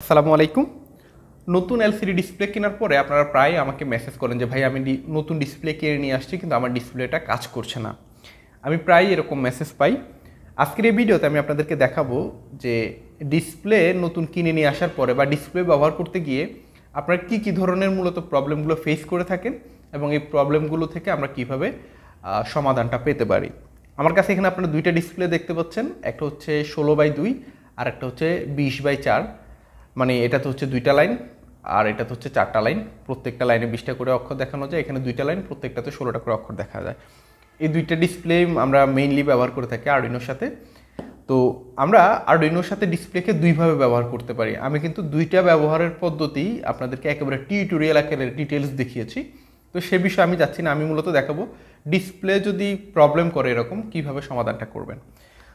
আসসালামু আলাইকুম। নতুন এলসিডি ডিসপ্লে কেনার পরে আপনারা প্রায় আমাকে মেসেজ করেন যে ভাই আমি নতুন ডিসপ্লে কিনে নিয়ে আসছি কিন্তু আমার ডিসপ্লেটা কাজ করছে না। আমি প্রায় এরকম মেসেজ পাই। আজকের এই ভিডিওতে আমি আপনাদেরকে দেখাবো যে ডিসপ্লে নতুন কিনে নিয়ে আসার পরে বা ডিসপ্লে ব্যবহার করতে গিয়ে আপনারা কী ধরনের মূলত প্রবলেমগুলো ফেস করে থাকেন এবং এই প্রবলেমগুলো থেকে আমরা কিভাবে সমাধানটা পেতে পারি। আমার কাছে এখানে আপনারা দুইটা ডিসপ্লে দেখতে পাচ্ছেন, একটা হচ্ছে 16/2 আর একটা হচ্ছে 20/4। মানে এটা তো হচ্ছে দুইটা লাইন আর এটা তো হচ্ছে চারটা লাইন, প্রত্যেকটা লাইনে 20টা করে অক্ষর দেখানো যায়। এখানে দুইটা লাইন, প্রত্যেকটাতে 16টা করে অক্ষর দেখা যায়। এই দুইটা ডিসপ্লে আমরা মেইনলি ব্যবহার করে থাকি আরডুইনোর সাথে। তো আমরা আরডুইনোর সাথে ডিসপ্লেকে দুইভাবে ব্যবহার করতে পারি। আমি কিন্তু দুইটা ব্যবহারের পদ্ধতি আপনাদেরকে একেবারে টিউটোরিয়াল আকারে ডিটেলস দেখিয়েছি। তো সে বিষয়ে আমি যাচ্ছি না, আমি মূলত দেখাবো ডিসপ্লে যদি প্রবলেম করে এরকম কিভাবে সমাধানটা করবেন।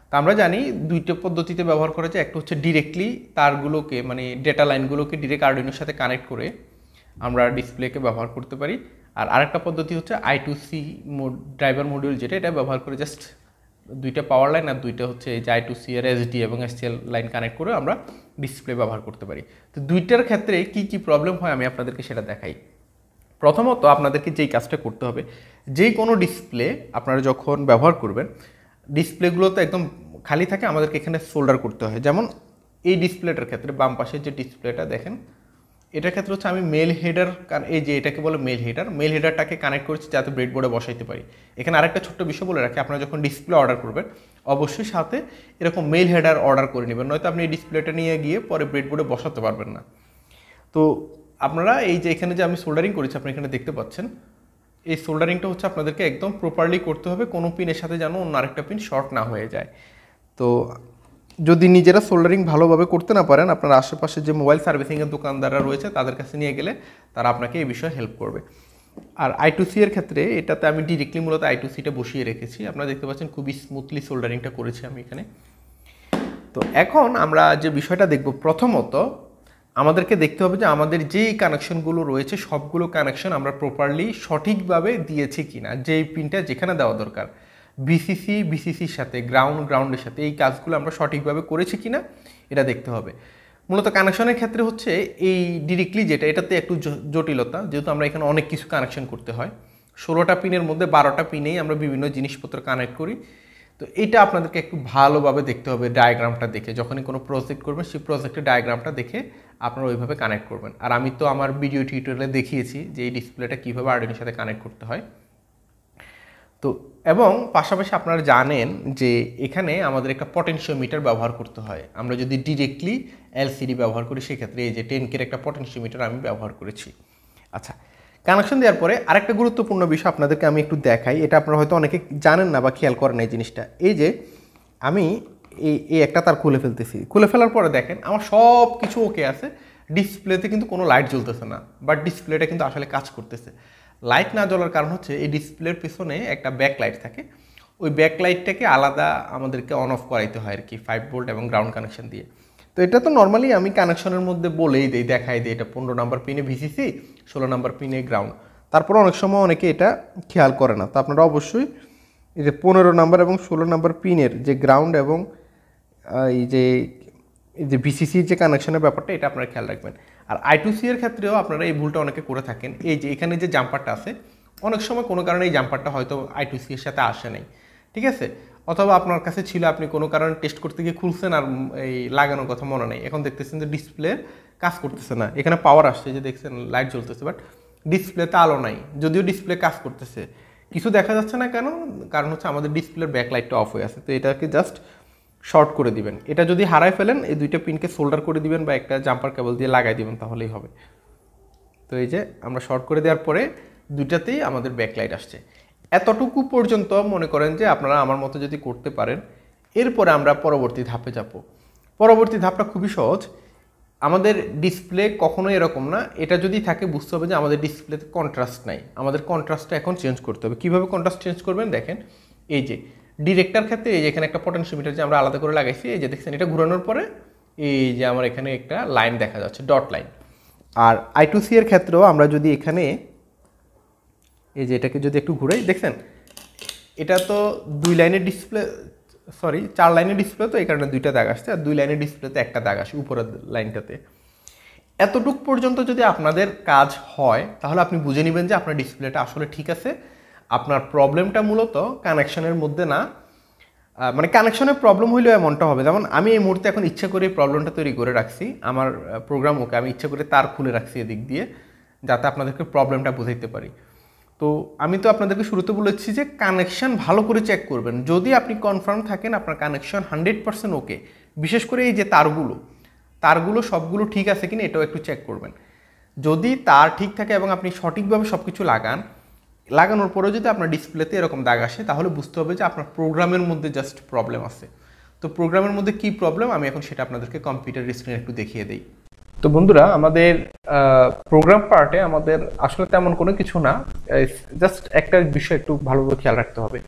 তা আমরা জানি দুইটা পদ্ধতিতে ব্যবহার করা যায়। একটা হচ্ছে ডিরেক্টলি তারগুলোকে মানে ডেটা লাইনগুলোকে ডিরেক্ট আরডুইনোর সাথে কানেক্ট করে আমরা ডিসপ্লেকে ব্যবহার করতে পারি। আর আরেকটা পদ্ধতি হচ্ছে I2C ড্রাইভার মডিউল, যেটা এটা ব্যবহার করে জাস্ট দুইটা পাওয়ার লাইন আর দুইটা হচ্ছে এই যে I2C এর SD এবং STL লাইন কানেক্ট করে আমরা ডিসপ্লে ব্যবহার করতে পারি। তো দুইটার ক্ষেত্রে কি প্রবলেম হয় আমি আপনাদেরকে সেটা দেখাই। প্রথমত আপনাদেরকে যেই কাজটা করতে হবে, যে কোনো ডিসপ্লে আপনারা যখন ব্যবহার করবেন, ডিসপ্লেগুলো তো একদম খালি থাকে, আমাদেরকে এখানে সোল্ডার করতে হয়। যেমন এই ডিসপ্লেটার ক্ষেত্রে বাম পাশের যে ডিসপ্লেটা দেখেন, এটার ক্ষেত্রে হচ্ছে আমি মেল হেডার, এই যে এটাকে বলে মেল হেডারটাকে কানেক্ট করেছি যাতে ব্রেডবোর্ডে বসাইতে পারি। এখানে আরেকটা ছোট্ট বিষয় বলে রাখি, আপনারা যখন ডিসপ্লে অর্ডার করবেন অবশ্যই সাথে এরকম মেল হেডার অর্ডার করে নেবেন, নয়তো আপনি এই ডিসপ্লেটা নিয়ে গিয়ে পরে ব্রেডবোর্ডে বসাতে পারবেন না। তো আপনারা এই যে এখানে যে আমি সোল্ডারিং করেছি আপনি এখানে দেখতে পাচ্ছেন, এই সোল্ডারিংটা হচ্ছে আপনাদেরকে একদম প্রপারলি করতে হবে, কোনো পিনের সাথে যেন অন্য আরেকটা পিন শর্ট না হয়ে যায়। তো যদি নিজেরা সোল্ডারিং ভালোভাবে করতে না পারেন, আপনার আশেপাশে যে মোবাইল সার্ভিসিংয়ের দোকানদাররা রয়েছে তাদের কাছে নিয়ে গেলে তারা আপনাকে এই বিষয়ে হেল্প করবে। আর I2C এর ক্ষেত্রে এটাতে আমি ডিরেক্টলি মূলত I2Cটা বসিয়ে রেখেছি, আপনারা দেখতে পাচ্ছেন খুবই স্মুথলি সোল্ডারিংটা করেছি আমি এখানে। তো এখন আমরা যে বিষয়টা দেখব, প্রথমত আমাদেরকে দেখতে হবে যে আমাদের যেই কানেকশনগুলো রয়েছে সবগুলো কানেকশন আমরা প্রপারলি সঠিকভাবে দিয়েছি কিনা, যেই পিনটা যেখানে দেওয়া দরকার, বিসিসির সাথে গ্রাউন্ডের সাথে এই কাজগুলো আমরা সঠিকভাবে করেছি কিনা এটা দেখতে হবে। মূলত কানেকশনের ক্ষেত্রে হচ্ছে এই ডিরেক্টলি যেটা, এটাতে একটু জটিলতা, যেহেতু আমরা এখানে অনেক কিছু কানেকশন করতে হয়। 16টা পিনের মধ্যে 12টা পিনেই আমরা বিভিন্ন জিনিসপত্র কানেক্ট করি। তো এটা আপনাদেরকে একটু ভালোভাবে দেখতে হবে, ডায়াগ্রামটা দেখে যখনই কোনো প্রজেক্ট করবেন সেই প্রজেক্টের ডায়াগ্রামটা দেখে আপনারা ওইভাবে কানেক্ট করবেন। আর আমি তো আমার ভিডিও টিউটোরিয়ালে দেখিয়েছি যে এই ডিসপ্লেটা কীভাবে আরডুইনোর সাথে কানেক্ট করতে হয়। তো এবং পাশাপাশি আপনারা জানেন যে এখানে আমাদের একটা পটেনশিওমিটার ব্যবহার করতে হয়। আমরা যদি ডিরেক্টলি এলসিডি ব্যবহার করি সেক্ষেত্রে এই যে 10K একটা পটেনশিওমিটার আমি ব্যবহার করেছি। আচ্ছা, কানেকশন দেওয়ার পরে আরেকটা গুরুত্বপূর্ণ বিষয় আপনাদেরকে আমি একটু দেখাই, এটা আপনারা হয়তো অনেকে জানেন না বা খেয়াল করেন এই জিনিসটা। এই যে আমি এই একটা তার খুলে ফেলতেছি, খুলে ফেলার পরে দেখেন আমার সব কিছু ওকে আছে, ডিসপ্লেতে কিন্তু কোনো লাইট জ্বলতেছে না, বাট ডিসপ্লেটা কিন্তু আসলে কাজ করতেছে। লাইট না জ্বলার কারণ হচ্ছে এই ডিসপ্লের পেছনে একটা ব্যাক লাইট থাকে, ওই ব্যাক লাইটটাকে আলাদা আমাদেরকে অন অফ করাইতে হয় আর কি, 5 ভোল্ট এবং গ্রাউন্ড কানেকশন দিয়ে। তো এটা তো নর্মালি আমি কানেকশনের মধ্যে বলেই দিই, দেখাই দিই এটা 15 নাম্বার পিনে ভিসিসি, 16 নাম্বার পিনে গ্রাউন্ড। তারপর অনেক সময় অনেকে এটা খেয়াল করে না। তো আপনারা অবশ্যই এই যে 15 নাম্বার এবং 16 নাম্বার পিনের যে গ্রাউন্ড এবং এই যে ভিসিসির যে কানেকশনের ব্যাপারটা এটা আপনারা খেয়াল রাখবেন। আর I2C এর ক্ষেত্রেও আপনারা এই ভুলটা অনেকে করে থাকেন। এই যে এখানে যে জাম্পারটা আছে, অনেক সময় কোনো কারণে এই জাম্পারটা হয়তো I2C এর সাথে আসে নাই, ঠিক আছে, অথবা আপনার কাছে ছিল, আপনি কোনো কারণে টেস্ট করতে গিয়ে খুলছেন আর এই লাগানোর কথা মনে নেই, এখন দেখতেছেন যে ডিসপ্লে কাজ করতেছে না। এখানে পাওয়ার আসছে, যে দেখছেন লাইট জ্বলতেছে, বাট ডিসপ্লেতে আলো নাই, যদিও ডিসপ্লে কাজ করতেছে, কিছু দেখা যাচ্ছে না। কেন? কারণ হচ্ছে আমাদের ডিসপ্লের ব্যাকলাইটটা অফ হয়ে আছে। তো এটাকে জাস্ট শর্ট করে দিবেন। এটা যদি হারায় ফেলেন এই দুইটা পিনকে সোল্ডার করে দিবেন বা একটা জাম্পার কেবল দিয়ে লাগাই দিবেন, তাহলেই হবে। তো এই যে আমরা শর্ট করে দেওয়ার পরে দুইটাতেই আমাদের ব্যাকলাইট আসছে। এতটুকু পর্যন্ত মনে করেন যে আপনারা আমার মতো যদি করতে পারেন, এরপরে আমরা পরবর্তী ধাপে যাব। পরবর্তী ধাপটা খুবই সহজ। আমাদের ডিসপ্লে কখনোই এরকম না, এটা যদি থাকে বুঝতে হবে যে আমাদের ডিসপ্লেতে কন্ট্রাস্ট নাই, আমাদের কন্ট্রাস্টটা এখন চেঞ্জ করতে হবে। কীভাবে কন্ট্রাস্ট চেঞ্জ করবেন দেখেন, এই যে ডিরেক্টর ক্ষেত্রে এই যে এখানে একটা পটেনশিওমিটার যে আমরা আলাদা করে লাগাইছি, এই যে দেখছেন এটা ঘুরানোর পরে এই যে আমার এখানে একটা লাইন দেখা যাচ্ছে, ডট লাইন। আর I2C এর ক্ষেত্রেও আমরা যদি এখানে এই যে এটাকে যদি একটু ঘুরাই, দেখছেন এটা তো 2 লাইনের ডিসপ্লে, সরি 4 লাইনের ডিসপ্লে, তো এই কারণে 2টা দাগ আসছে, আর 2 লাইনের ডিসপ্লেতে একটা দাগ আসে উপরের লাইনটাতে। এতটুক পর্যন্ত যদি আপনাদের কাজ হয় তাহলে আপনি বুঝে নেবেন যে আপনার ডিসপ্লেটা আসলে ঠিক আছে। আপনার প্রবলেমটা মূলত কানেকশনের মধ্যে না, মানে কানেকশনের প্রবলেম হইলেও এমনটা হবে। যেমন আমি এই মুহূর্তে এখন ইচ্ছা করে প্রবলেমটা তৈরি করে রাখছি, আমার প্রোগ্রাম ওকে আমি ইচ্ছা করে তার খুলে রাখছি এদিক দিয়ে, যাতে আপনাদেরকে প্রবলেমটা বুঝাইতে পারি। তো আমি তো আপনাদেরকে শুরুতে বলেছি যে কানেকশন ভালো করে চেক করবেন। যদি আপনি কনফার্ম থাকেন আপনার কানেকশন 100% ওকে, বিশেষ করে এই যে তারগুলো সবগুলো ঠিক আছে কিনা এটাও একটু চেক করবেন। যদি তার ঠিক থাকে এবং আপনি সঠিকভাবে সব কিছু লাগানোর পরেও যদি আপনার ডিসপ্লেতে এরকম দাগ আসে, তাহলে বুঝতে হবে যে আপনার প্রোগ্রামের মধ্যে জাস্ট প্রবলেম আছে। তো প্রোগ্রামের মধ্যে কি প্রবলেম আমি এখন সেটা আপনাদেরকে কম্পিউটার স্ক্রিনে একটু দেখিয়ে দিই। তো বন্ধুরা, আমাদের প্রোগ্রাম পার্টে আমাদের আসলে তেমন কোনো কিছু না, জাস্ট একটা বিষয় একটু ভালোভাবে খেয়াল রাখতে হবে।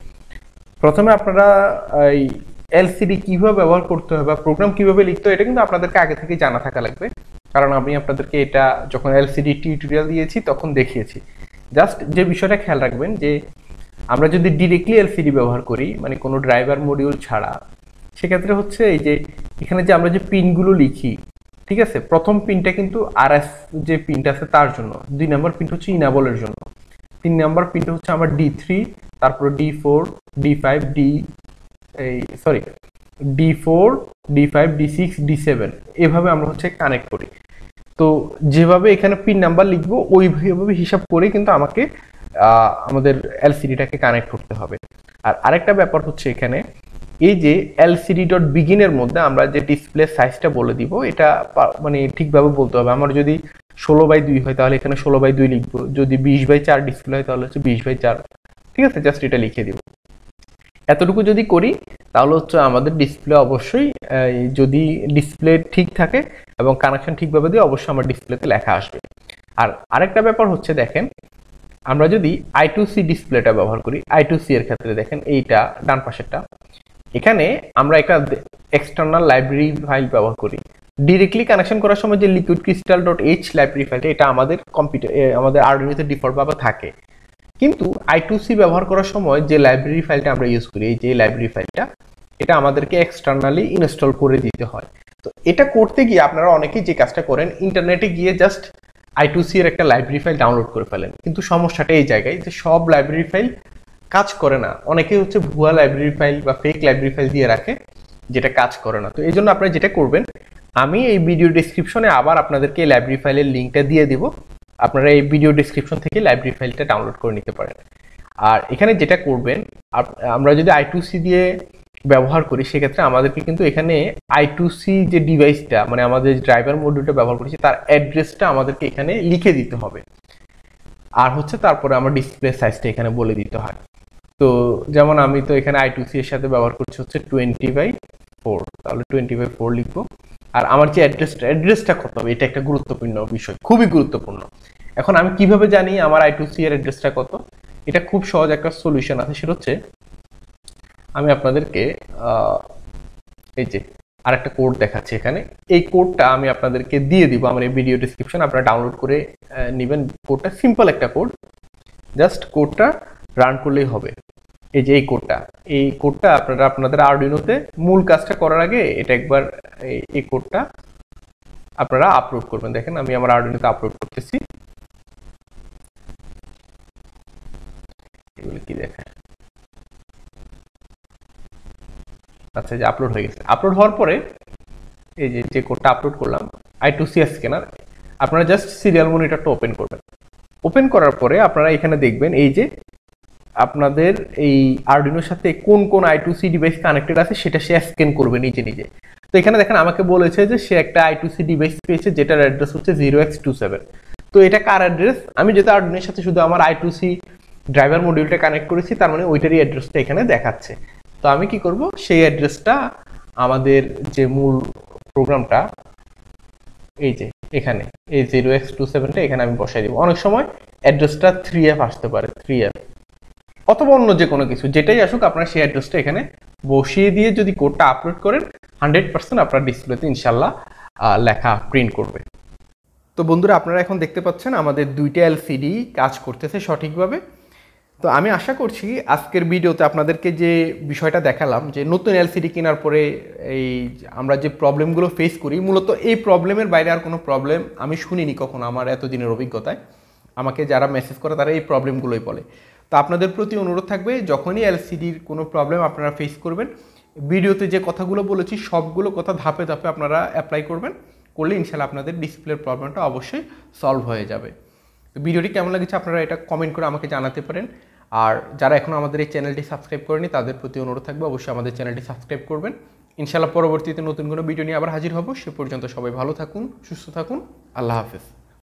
প্রথমে আপনারা এই এলসিডি কীভাবে ব্যবহার করতে হবে বা প্রোগ্রাম কীভাবে লিখতে হয় এটা কিন্তু আপনাদেরকে আগে থেকে জানা থাকা লাগবে, কারণ আমি আপনাদেরকে এটা যখন এলসিডি টিউটোরিয়াল দিয়েছি তখন দেখিয়েছি। জাস্ট যে বিষয়টা খেয়াল রাখবেন যে আমরা যদি ডিরেক্টলি এলসিডি ব্যবহার করি, মানে কোনো ড্রাইভার মডিউল ছাড়া, সেক্ষেত্রে হচ্ছে এই যে এখানে যে আমরা যে পিনগুলো লিখি, ঠিক আছে, প্রথম পিনটা কিন্তু RS যে পিনটা আছে তার জন্য, 2 নম্বর পিনটা হচ্ছে ইনাবলের জন্য, 3 নম্বর পিনটা হচ্ছে আমার D3, তারপর D4, D5, D4, D5, D6, D7 এভাবে আমরা হচ্ছে কানেক্ট করি। তো যেভাবে এখানে পিন নাম্বার লিখবো ওইভাবে হিসাব করে কিন্তু আমাকে আমাদের এলসিডিটাকে কানেক্ট করতে হবে। আর আরেকটা ব্যাপার হচ্ছে এখানে এই যে lcd.begin এর মধ্যে আমরা যে ডিসপ্লে সাইজটা বলে দিব, এটা মানে ঠিকভাবে বলতে হবে। আমার যদি 16:2 হয় তাহলে এখানে 16:2 লিখবো, যদি 20:4 ডিসপ্লে হয় তাহলে হচ্ছে 20:4, ঠিক আছে, জাস্ট এটা লিখে দিব। এতটুকু যদি করি তাহলে হচ্ছে আমাদের ডিসপ্লে অবশ্যই, যদি ডিসপ্লে ঠিক থাকে এবং কানেকশন ঠিকভাবে দিয়ে অবশ্যই আমার ডিসপ্লেতে লেখা আসবে। আর আরেকটা ব্যাপার হচ্ছে দেখেন, আমরা যদি I2C ডিসপ্লেটা ব্যবহার করি, I2C এর ক্ষেত্রে দেখেন এইটা ডান পাশেরটা, এখানে আমরা একটা এক্সটার্নাল লাইব্রেরি ফাইল ব্যবহার করি। ডিরেক্টলি কানেকশন করার সময় যে liquidcrystal.h লাইব্রেরি ফাইলটা, এটা আমাদের আমাদের আরডুইনোতে ডিফল্ট ভাবে থাকে। কিন্তু I2C ব্যবহার করার সময় যে লাইব্রেরি ফাইলটা আমরা ইউজ করি, এই যে লাইব্রেরি ফাইলটা, এটা আমাদেরকে এক্সটার্নালি ইনস্টল করে দিতে হয়। তো এটা করতে গিয়ে আপনারা অনেকেই যে কাজটা করেন, ইন্টারনেটে গিয়ে জাস্ট I2C এর একটা লাইব্রেরি ফাইল ডাউনলোড করে ফেলেন। কিন্তু সমস্যাটা এই জায়গায় যে সব লাইব্রেরি ফাইল কাজ করে না। অনেকেই হচ্ছে ভুয়া লাইব্রেরি ফাইল বা ফেক লাইব্রেরি ফাইল দিয়ে রাখে, যেটা কাজ করে না। তো এই জন্য আপনারা যেটা করবেন, আমি এই ভিডিও ডেসক্রিপশনে আবার আপনাদেরকে এই লাইব্রেরি ফাইলের লিঙ্কটা দিয়ে দিব, আপনারা এই ভিডিও ডেসক্রিপশন থেকে লাইব্রেরি ফাইলটা ডাউনলোড করে নিতে পারেন। আর এখানে যেটা করবেন, আমরা যদি I2C দিয়ে ব্যবহার করি সেক্ষেত্রে আমাদেরকে কিন্তু এখানে I2C যে ডিভাইসটা, মানে আমাদের ড্রাইভার মডিউলটা ব্যবহার করেছি তার অ্যাড্রেসটা আমাদেরকে এখানে লিখে দিতে হবে। আর হচ্ছে তারপরে আমার ডিসপ্লে সাইজটা এখানে বলে দিতে হয়। তো যেমন আমি তো এখানে I2C এর সাথে ব্যবহার করছি হচ্ছে 20/4, তাহলে 20/4 লিখবো। আর আমার যে অ্যাড্রেসটা কত হবে, এটা একটা গুরুত্বপূর্ণ বিষয়, খুবই গুরুত্বপূর্ণ। এখন আমি কিভাবে জানি আমার I2C এর অ্যাড্রেসটা কত? এটা খুব সহজ একটা সলিউশন আছে, সেটা হচ্ছে আমি আপনাদেরকে এই যে আরেকটা কোড দেখাচ্ছি এখানে, এই কোডটা আমি আপনাদেরকে দিয়ে দিব আমার এই ভিডিও ডেসক্রিপশন, আপনারা ডাউনলোড করে নেবেন। কোডটা সিম্পল একটা কোড, জাস্ট কোডটা রান করলেই হবে। এই যে এই কোডটা আপনারা আপনাদের আরডুইনোতে মূল কাজটা করার আগে এটা একবার এই কোডটা আপনারা আপলোড করবেন। দেখেন আমি আমার আরডুইনোতে আপলোড করতেছি, এগুলো কি দেখায়, আচ্ছা যে আপলোড হয়ে গেছে। আপলোড হওয়ার পরে এই যে কোডটা আপলোড করলাম I2C স্ক্যানার, আপনারা জাস্ট সিরিয়াল মনিটরটা ওপেন করবেন। ওপেন করার পরে আপনারা এখানে দেখবেন এই যে আপনাদের এই আরডুইনোর সাথে কোন কোন I2C ডিভাইস কানেক্টেড আছে সেটা সে স্ক্যান করবে নিজে নিজে। তো এখানে দেখেন আমাকে বলেছে যে সে একটা I2C ডিভাইস পেয়েছে যেটার অ্যাড্রেস হচ্ছে 0x27। তো এটা কার অ্যাড্রেস? আমি যেটা আরডুইনোর সাথে শুধু আমার I2C ড্রাইভার মডিউলটা কানেক্ট করেছি, তার মানে ওইটারই অ্যাড্রেসটা এখানে দেখাচ্ছে। তো আমি কি করব, সেই অ্যাড্রেসটা আমাদের যে মূল প্রোগ্রামটা এই যে এখানে এই 0x27টা এখানে আমি বসাই দিব। অনেক সময় অ্যাড্রেসটা 3F আসতে পারে, 3F অথবা অন্য যে কোনো কিছু, যেটাই আসুক আপনারা সেই অ্যাড্রেসটা এখানে বসিয়ে দিয়ে যদি কোডটা আপলোড করেন 100% আপনার ডিসপ্লেতে ইনশাল্লাহ লেখা প্রিন্ট করবে। তো বন্ধুরা, আপনারা এখন দেখতে পাচ্ছেন আমাদের দুইটা এলসিডি কাজ করতেছে সঠিকভাবে। তো আমি আশা করছি আজকের ভিডিওতে আপনাদেরকে যে বিষয়টা দেখালাম যে নতুন এলসিডি কেনার পরে এই আমরা যে প্রবলেমগুলো ফেস করি, মূলত এই প্রবলেমের বাইরে আর কোনো প্রবলেম আমি শুনিনি কখনো আমার এতদিনের অভিজ্ঞতায়। আমাকে যারা মেসেজ করে তারা এই প্রবলেমগুলোই বলে। তো আপনাদের প্রতি অনুরোধ থাকবে, যখনই এলসিডির কোনো প্রবলেম আপনারা ফেস করবেন, ভিডিওতে যে কথাগুলো বলেছি সবগুলো কথা ধাপে ধাপে আপনারা অ্যাপ্লাই করবেন, করলে ইনশাল্লাহ আপনাদের ডিসপ্লের প্রবলেমটা অবশ্যই সলভ হয়ে যাবে। তো ভিডিওটি কেমন লেগেছে আপনারা এটা কমেন্ট করে আমাকে জানাতে পারেন। আর যারা এখনও আমাদের এই চ্যানেলটি সাবস্ক্রাইব করেনি তাদের প্রতি অনুরোধ থাকবে অবশ্যই আমাদের চ্যানেলটি সাবস্ক্রাইব করবেন। ইনশাল্লাহ পরবর্তীতে নতুন কোনো ভিডিও নিয়ে আবার হাজির হব। সে পর্যন্ত সবাই ভালো থাকুন, সুস্থ থাকুন। আল্লাহ হাফেজ।